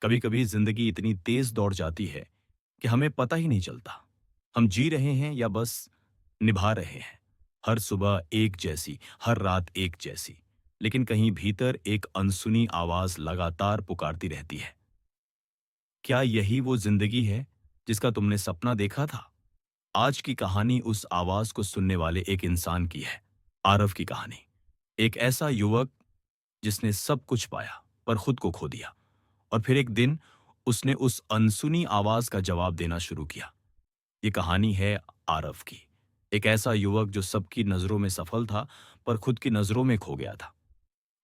कभी कभी जिंदगी इतनी तेज दौड़ जाती है कि हमें पता ही नहीं चलता हम जी रहे हैं या बस निभा रहे हैं। हर सुबह एक जैसी, हर रात एक जैसी, लेकिन कहीं भीतर एक अनसुनी आवाज लगातार पुकारती रहती है। क्या यही वो जिंदगी है जिसका तुमने सपना देखा था? आज की कहानी उस आवाज को सुनने वाले एक इंसान की है। आरव की कहानी। एक ऐसा युवक जिसने सब कुछ पाया पर खुद को खो दिया, और फिर एक दिन उसने उस अनसुनी आवाज का जवाब देना शुरू किया। ये कहानी है आरव की। एक ऐसा युवक जो सबकी नजरों में सफल था पर खुद की नजरों में खो गया था।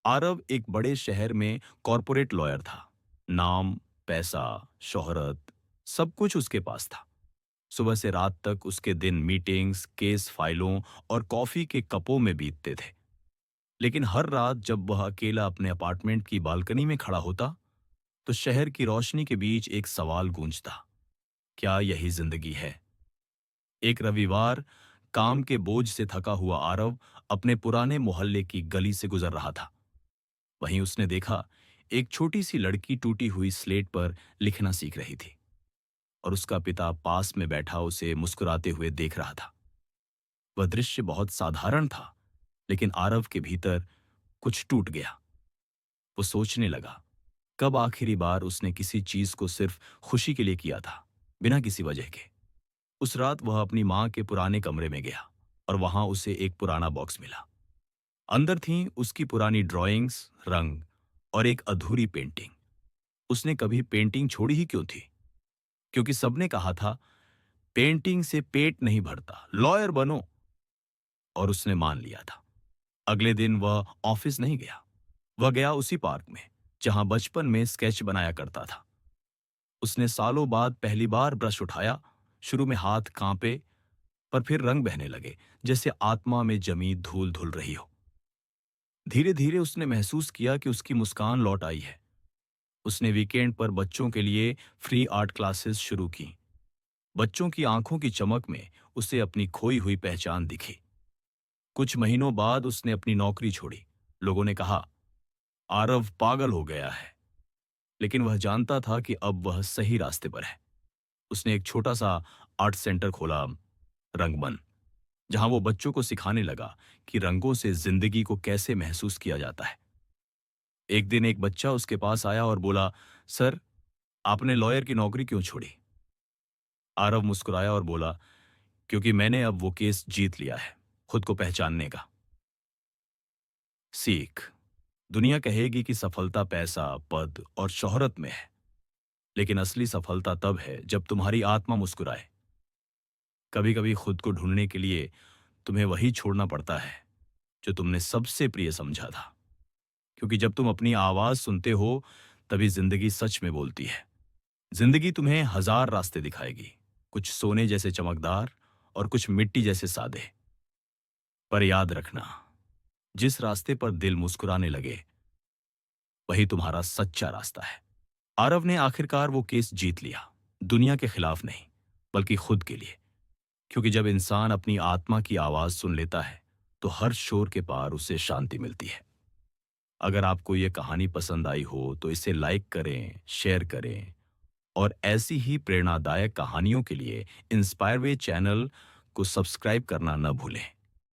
आरव एक बड़े शहर में कॉरपोरेट लॉयर था। नाम, पैसा, शोहरत, सब कुछ उसके पास था। सुबह से रात तक उसके दिन मीटिंग्स, केस फाइलों और कॉफी के कपों में बीतते थे। लेकिन हर रात जब वह अकेला अपने अपार्टमेंट की बालकनी में खड़ा होता, तो शहर की रोशनी के बीच एक सवाल गूंजता। क्या यही जिंदगी है? एक रविवार काम के बोझ से थका हुआ आरव अपने पुराने मोहल्ले की गली से गुजर रहा था। वहीं उसने देखा, एक छोटी सी लड़की टूटी हुई स्लेट पर लिखना सीख रही थी, और उसका पिता पास में बैठा उसे मुस्कुराते हुए देख रहा था। वह दृश्य बहुत साधारण था, लेकिन आरव के भीतर कुछ टूट गया। वो सोचने लगा, कब आखिरी बार उसने किसी चीज को सिर्फ खुशी के लिए किया था, बिना किसी वजह के। उस रात वह अपनी मां के पुराने कमरे में गया, और वहां उसे एक पुराना बॉक्स मिला। अंदर थीं उसकी पुरानी ड्राइंग्स, रंग और एक अधूरी पेंटिंग। उसने कभी पेंटिंग छोड़ी ही क्यों थी? क्योंकि सबने कहा था, पेंटिंग से पेट नहीं भरता, लॉयर बनो। और उसने मान लिया था। अगले दिन वह ऑफिस नहीं गया। वह गया उसी पार्क में जहां बचपन में स्केच बनाया करता था। उसने सालों बाद पहली बार ब्रश उठाया। शुरू में हाथ कांपे, पर फिर रंग बहने लगे, जैसे आत्मा में जमी धूल धुल रही हो। धीरे धीरे उसने महसूस किया कि उसकी मुस्कान लौट आई है। उसने वीकेंड पर बच्चों के लिए फ्री आर्ट क्लासेस शुरू की। बच्चों की आंखों की चमक में उसे अपनी खोई हुई पहचान दिखी। कुछ महीनों बाद उसने अपनी नौकरी छोड़ी। लोगों ने कहा, आरव पागल हो गया है। लेकिन वह जानता था कि अब वह सही रास्ते पर है। उसने एक छोटा सा आर्ट सेंटर खोला, रंगमन, जहां वो बच्चों को सिखाने लगा कि रंगों से जिंदगी को कैसे महसूस किया जाता है। एक दिन एक बच्चा उसके पास आया और बोला, सर, आपने लॉयर की नौकरी क्यों छोड़ी? आरव मुस्कुराया और बोला, क्योंकि मैंने अब वो केस जीत लिया है, खुद को पहचानने का। सीख। दुनिया कहेगी कि सफलता पैसा, पद और शोहरत में है, लेकिन असली सफलता तब है जब तुम्हारी आत्मा मुस्कुराए। कभी कभी खुद को ढूंढने के लिए तुम्हें वही छोड़ना पड़ता है जो तुमने सबसे प्रिय समझा था। क्योंकि जब तुम अपनी आवाज सुनते हो, तभी जिंदगी सच में बोलती है। जिंदगी तुम्हें हजार रास्ते दिखाएगी, कुछ सोने जैसे चमकदार और कुछ मिट्टी जैसे सादे। पर याद रखना, जिस रास्ते पर दिल मुस्कुराने लगे, वही तुम्हारा सच्चा रास्ता है। आरव ने आखिरकार वो केस जीत लिया, दुनिया के खिलाफ नहीं, बल्कि खुद के लिए। क्योंकि जब इंसान अपनी आत्मा की आवाज सुन लेता है, तो हर शोर के पार उसे शांति मिलती है। अगर आपको ये कहानी पसंद आई हो तो इसे लाइक करें, शेयर करें, और ऐसी ही प्रेरणादायक कहानियों के लिए इंस्पायर वे चैनल को सब्सक्राइब करना न भूलें।